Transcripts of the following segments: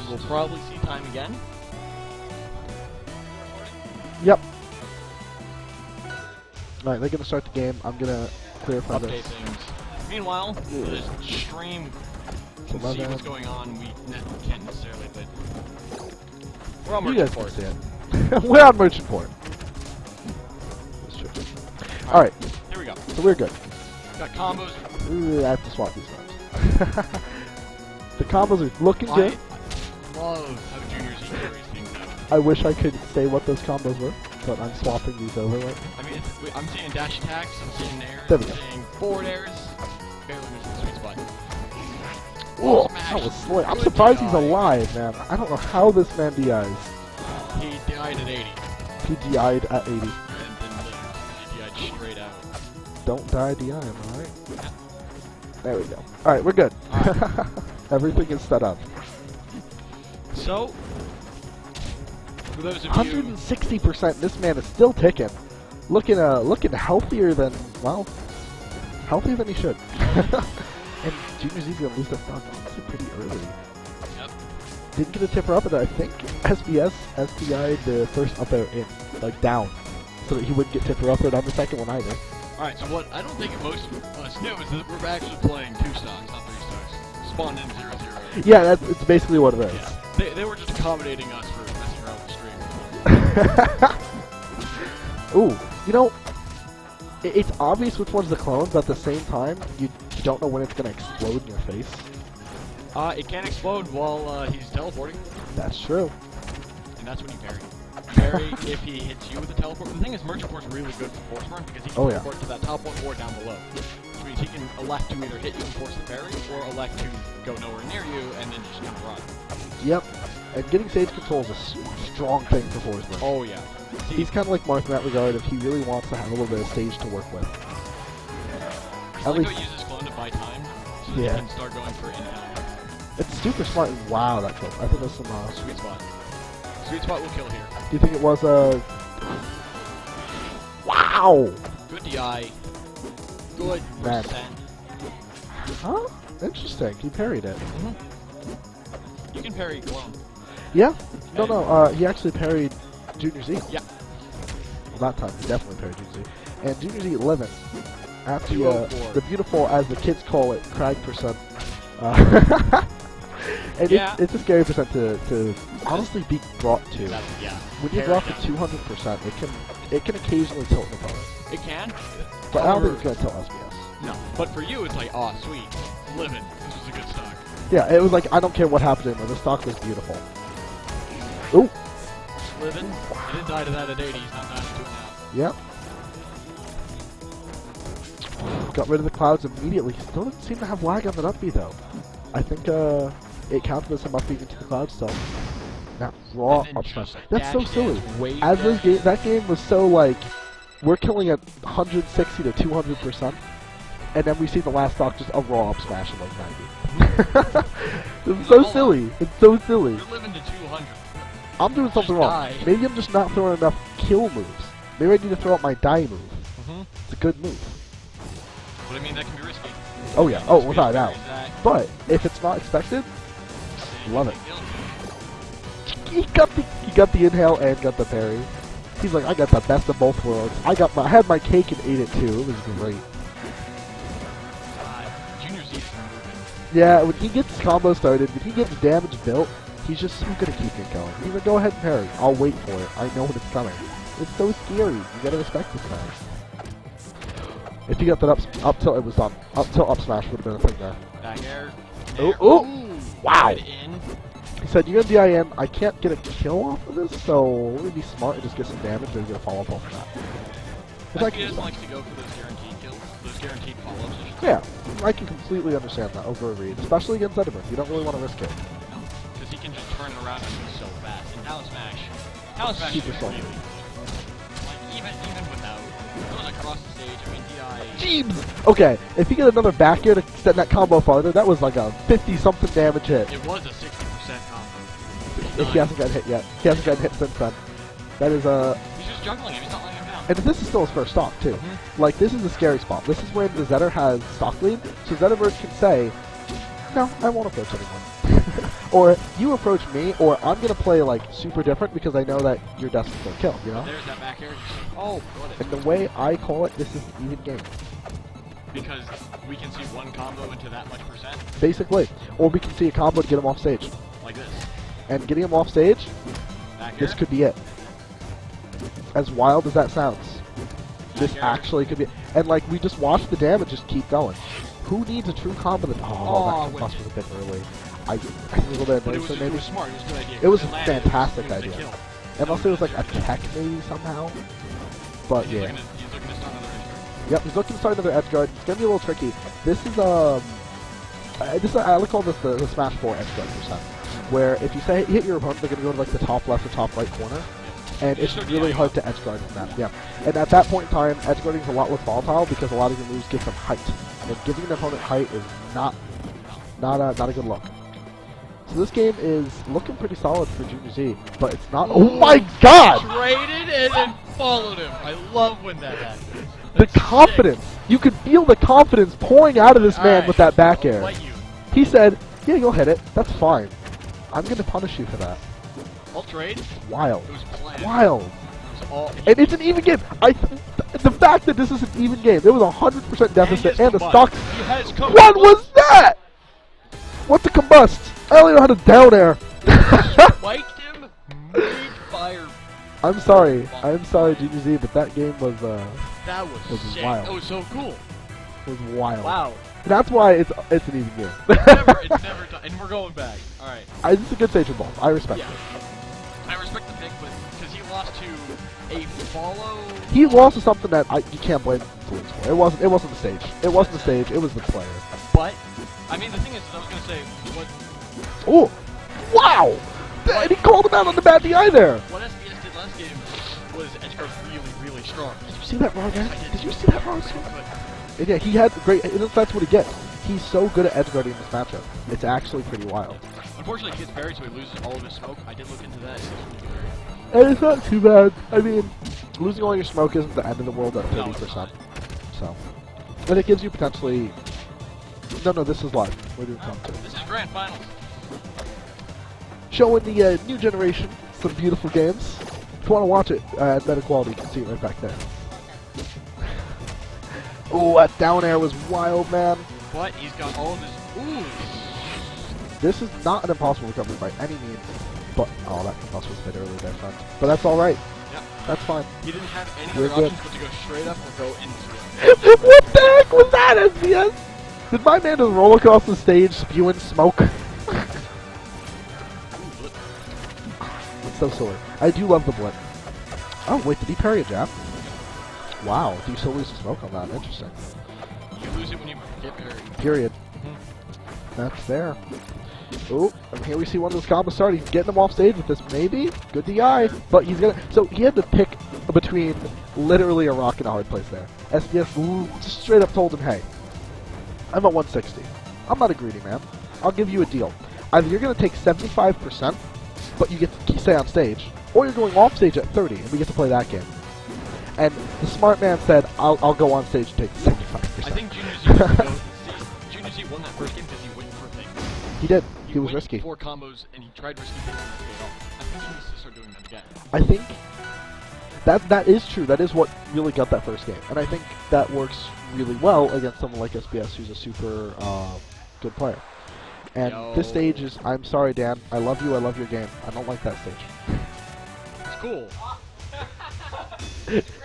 We'll probably see time again. Yep. Alright, they're gonna start the game. I'm gonna clarify Update this. things. Meanwhile, the stream can see what's going on. We can't necessarily, but we're on You Merchant guys Port. can see it. We're on Merchant Port. Alright. Here we go. So we're good. Got combos. Ooh, I have to swap these ones. The combos are looking good. I love how Junior Z carries things out. I wish I could say what those combos were, but I'm swapping these over right now. I mean, I'm seeing dash attacks, I'm seeing airs, There I'm we go. seeing forward airs. Barely missing the sweet spot. Oh, Smash. that was slick. I'm Good surprised he's DI. alive, man. I don't know how this man DIs. He died at 80. He DI'd at 80. And then he died straight out. Don't die DI, am I right? There we go. Alright, we're good. Alright. Everything is set up. So, for those of you... 160%, this man is still ticking. Looking healthier than, well, healthier than he should. And Junior Z's gonna lose the stock honestly pretty early. Yep. Didn't get a tipper up, and I think SBS STI'd the first up air in, like down, so that he wouldn't get tipper up on the second one either. Alright, so what I don't think most of us knew is that we're actually playing 2 stocks, not 3 stocks. Spawned in 0-0. Yeah, it's basically what it is. Yeah. They were just accommodating us for messing around with the stream. Ooh, you know, it's obvious which one's the clone, but at the same time, you don't know when it's gonna explode in your face. It can explode while he's teleporting, That's true. and that's when you parry. Parry if he hits you with a teleport. The thing is, Merchant Port's really good for Forsburn because he can teleport to that top one or down below. Which means he can elect to either hit you and force the parry, or elect to go nowhere near you and then just kind of run. Yep. And getting stage control is a strong thing for Forsburn. Oh yeah. See, He's kind of like Marth in that regard if he really wants to have a little bit of stage to work with. I like how he uses clone to buy time, so that he can start going for in-time. It's super smart. Wow, that killed. I think that's some Sweet spot. Sweet spot will kill here. Do you think it was a... Wow! Good DI. Good Man. percent. Huh? Interesting. He parried it. You can parry clone. Yeah? No, he actually parried Junior Z. Yeah. Well, that time, he definitely parried Junior Z. And Junior Z 11. After 204. the beautiful, as the kids call it, crag percent. And it's a scary percent to honestly be brought to. Yeah. When you drop to 200%, it can occasionally tilt an opponent. It can. But I don't think it's going to tilt SBS. No. But for you, it's like, oh, sweet. Living. This was a good stock. Yeah, it was like, I don't care what happened to him, the stock was beautiful. Ooh! Living. He didn't die to that at 80. He's not dying to it now. Yep. Got rid of the clouds immediately. Still didn't seem to have lag on that up B though. I think it counted as him up B into the cloud still. Now raw up smash. That's so silly. As that game was so like, we're killing at 160 to 200%, and then we see the last stock just a raw up smash at like 90. It's so silly. It's so silly. You're living to 200. I'm doing something wrong. Die. Maybe I'm just not throwing enough kill moves. Maybe I need to throw out my die move. It's a good move. But I mean, that can be risky. Oh yeah. Oh, without a doubt. That But if it's not expected, love it. He got the inhale and got the parry. He's like, I got the best of both worlds. I had my cake and ate it too. It was great. Junior Z is moving. Yeah, when he gets combo started, when he gets damage built, he's just so good at keeping it going. He's like, go ahead and parry. I'll wait for it. I know when it's coming. It's so scary. You gotta respect this guy. If he got that up till it was done. Up till up smash would have been a thing there. Back air. Oh! Wow! Right in. He said, you got DIN, I can't get a kill off of this, so let me be smart and just get some damage and get a follow-up off of that. SBS likes to go for those guaranteed kills, those guaranteed follow-ups. Yeah, I can completely understand that over a read, especially against Zetterburn. You don't really want to risk it. No, because he can just turn it around and do so fast. And Talon Smash Super is strong. really, like, even without, it goes across the stage, I mean, DI... Jeebs! Okay, if you get another back air to extend that combo farther, that was like a 50-something damage hit. It was a 60% combo. If he hasn't gotten hit yet. He hasn't gotten hit since then. That is He's just juggling him, he's not letting him down. And this is still his first stock, too. Like, this is a scary spot. This is when the Zetter has stock lead, so Zetterburn can say, no, I won't approach anyone. Or you approach me, or I'm gonna play like super different because I know that you're destined for a kill, you know? There's that back air. Oh, got it. And the way I call it, this is an even game. Because we can see one combo into that much percent? Basically. Or we can see a combo to get him off stage. Like this. And getting him off stage, Back this air? could be it. As wild as that sounds, this actually could be it. And like, we just watch the damage just keep going. Who needs a true combo that... Oh, that combust was a bit early. I think a little bit of But noise there, maybe. It was smart. It was a good idea. It was a landed, fantastic it was idea. Unless it was like a tech maybe somehow. But yeah. He's looking to start another edge guard. Yep, he's looking to start another edge guard. It's gonna be a little tricky. This is I like call this the Smash 4 edge guard percent. Where if you say hit your opponent, they're gonna go to like the top left or top right corner. And it's really hard to edge guard from that. Yeah. And at that point in time, edge guarding is a lot less volatile because a lot of your moves give them height. And giving an opponent height is not a good look. So this game is looking pretty solid for Junior Z, but it's not. Oh my God! Traded and then followed him. I love when that happens. The confidence! You could feel the confidence pouring out of this man with that back air. He said, "Yeah, you'll hit it. That's fine. I'm gonna punish you for that." I'll trade. Wild. It was planned. Wild. It was and it's an even game. The fact that this is an even game, there was 100% deficit and a stock. What was that? What the combust? I don't even know how to down air. Spiked him, made fire. I'm sorry, Junior Z, but that game was that was wild. That was so cool. It was wild. Wow. That's why it's an even game. It's never done, and we're going back. All right. It's a good stage of both. I respect it. I respect the pick, but because he lost to a follow. He lost to something that you can't blame influence for. It wasn't the stage. It wasn't the stage. It was the player. But I mean, the thing is, I was gonna say what. Oh, wow! And he called him out on the bad DI there. What SBS did last game was edge guard really strong. Did you see that wrong? Did you see that wrong? And yeah, he had great. That's what he gets. He's so good at edge guarding this matchup. It's actually pretty wild. Unfortunately, he gets buried, so he loses all of his smoke. I did look into that. And it's not too bad. I mean, losing all your smoke isn't the end of the world at 30%. So, but it gives you potentially. No, this is live. We're doing comp 2. This is grand finals. Showing the new generation some beautiful games. If you want to watch it at better quality, you can see it right back there. Oh, that down air was wild, man. But he's got all of his. Ooh. This is not an impossible recovery by any means. But that combust was a bit early there, friend. But that's all right. Yep. That's fine. He didn't have any other options but to go straight up or go into it. What the heck was that, SBS? Did my man just roll across the stage spewing smoke? It's so silly. I do love the blitz. Oh, wait, did he parry a jab? Wow, do you still lose the smoke on that? Interesting. You lose it when you get parried. Period. That's fair. Oh, and here we see one of those combos start. He's getting him off stage with this, maybe? Good DI, but he's gonna... So he had to pick between literally a rock and a hard place there. SBS just straight up told him, hey, I'm at 160. I'm not a greedy man. I'll give you a deal. Either you're gonna take 75%, but you get to stay on stage, or you're going off stage at 30, and we get to play that game. And the smart man said, I'll go on stage and take 75%. I think Junior Z won that first game because he went for things. He did. He was risky. 4 combos, and he tried risky things and it paid off. I think he needs to start doing that again. I think that is true. That is what really got that first game. And I think that works really well against someone like SBS, who's a super good player. And this stage is, I'm sorry, Dan. I love you. I love your game. I don't like that stage. It's cool.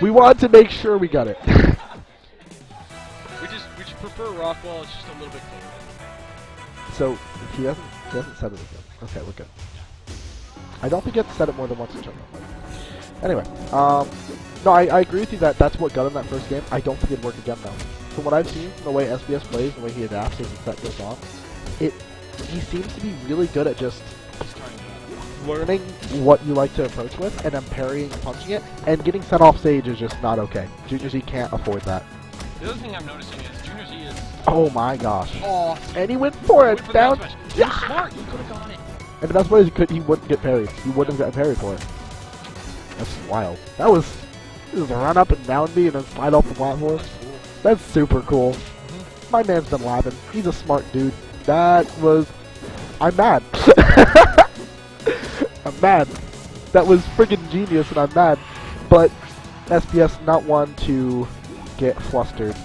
We wanted to make sure we got it. we just prefer Rockwall. It's just a little bit clearer. So he hasn't said it again. Okay, we're good. I don't think you have to set it more than once in general. Anyway, no, I agree with you that that's what got him that first game. I don't think it'd work again though. From what I've seen, from the way SBS plays, the way he adapts as the set goes on, he seems to be really good at just learning what you like to approach with, and then parrying and punching it, and getting sent off stage is just not okay. Junior Z can't afford that. The other thing I'm noticing is Junior Z is... Oh my gosh. Oh, and he went for it, down. Yeah. Smart, he could have got it. And that's why he wouldn't get parried. He wouldn't have gotten parried for it. That's wild. That was just run up and down me and then slide off the platform. That's super cool. My man's been labbing. He's a smart dude. That was I'm mad. I'm mad. That was friggin' genius, and I'm mad. But SBS not one to get flustered.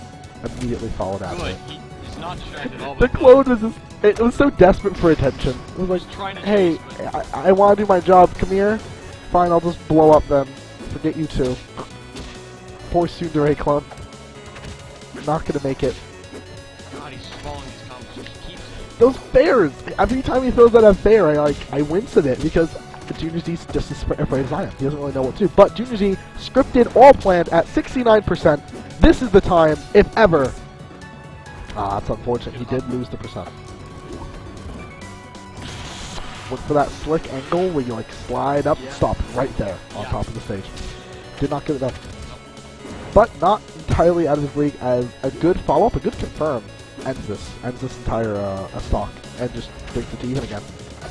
Immediately followed out of it. He's not distracted at all. The clone was just, it was so desperate for attention. It was like, hey, I want to do my job. Come here. Fine, I'll just blow up then. Forget you two. Poor tsundere clone. Not gonna make it. God, he's following these combos. Just keeps it. Those fairs! Every time he throws out a fair, I wince at it because Junior Z's just as afraid as I am. He doesn't really know what to do. But Junior Z, scripted, all planned at 69%. This is the time, if ever. Ah, that's unfortunate. He did lose the percent. Look for that slick angle where you like slide up, stop right there on top of the stage. Did not get it done. But not entirely out of his league, as a good follow-up, a good confirm ends this entire stock and just brings it to even again.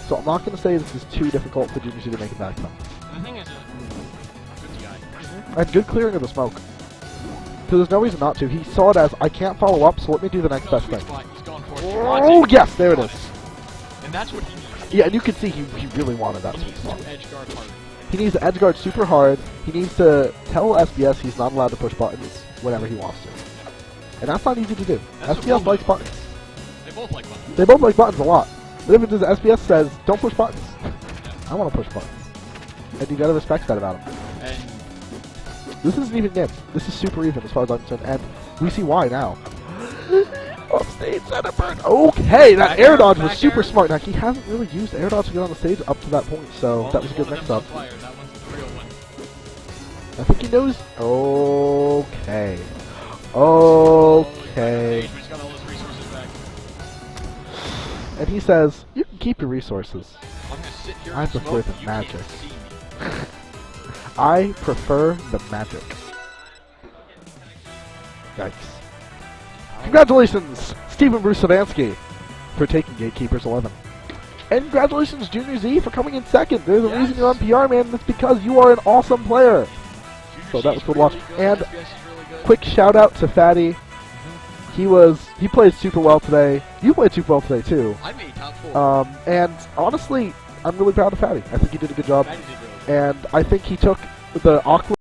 So I'm not going to say this is too difficult for Junior Z to make it back though. The thing is, good DI. And good clearing of the smoke. So there's no reason not to. He saw it as, I can't follow up, so let me do the next best thing. He's going for it. Oh, yes, there it is. And that's what he needs. Yeah, and you can see he really wanted that. He needs to edge guard hard. He needs to edge guard super hard. He needs to tell SBS he's not allowed to push buttons whenever he wants to. And that's not easy to do. SBS likes buttons. They both like buttons. They both like buttons a lot. The difference is SBS says, don't push buttons. I want to push buttons. And you gotta respect that about him. And this isn't even game. This is super even as far as I'm concerned. And we see why now. Offstage Zetterburn. Okay, that air dodge was super smart. Now, he hasn't really used air dodge to get on the stage up to that point, so that was a good mix-up. That one's the real one. I think he knows. Okay. Okay. He's got all his resources back. And he says, you can keep your resources. I'm gonna sit here I and prefer smoke. the You magic. can't see me. I prefer the magic. Yikes. Congratulations, Stephen Bruce Savansky, for taking Gatekeepers 11. And congratulations, Junior Z, for coming in second. There's a reason you're on PR, man, and it's because you are an awesome player. So that was good to watch. And quick shout out to Fatty. He played super well today. You played super well today too. I made top 4. And honestly, I'm really proud of Fatty. I think he did a good job. Fatty did really good. And I think he took the awkward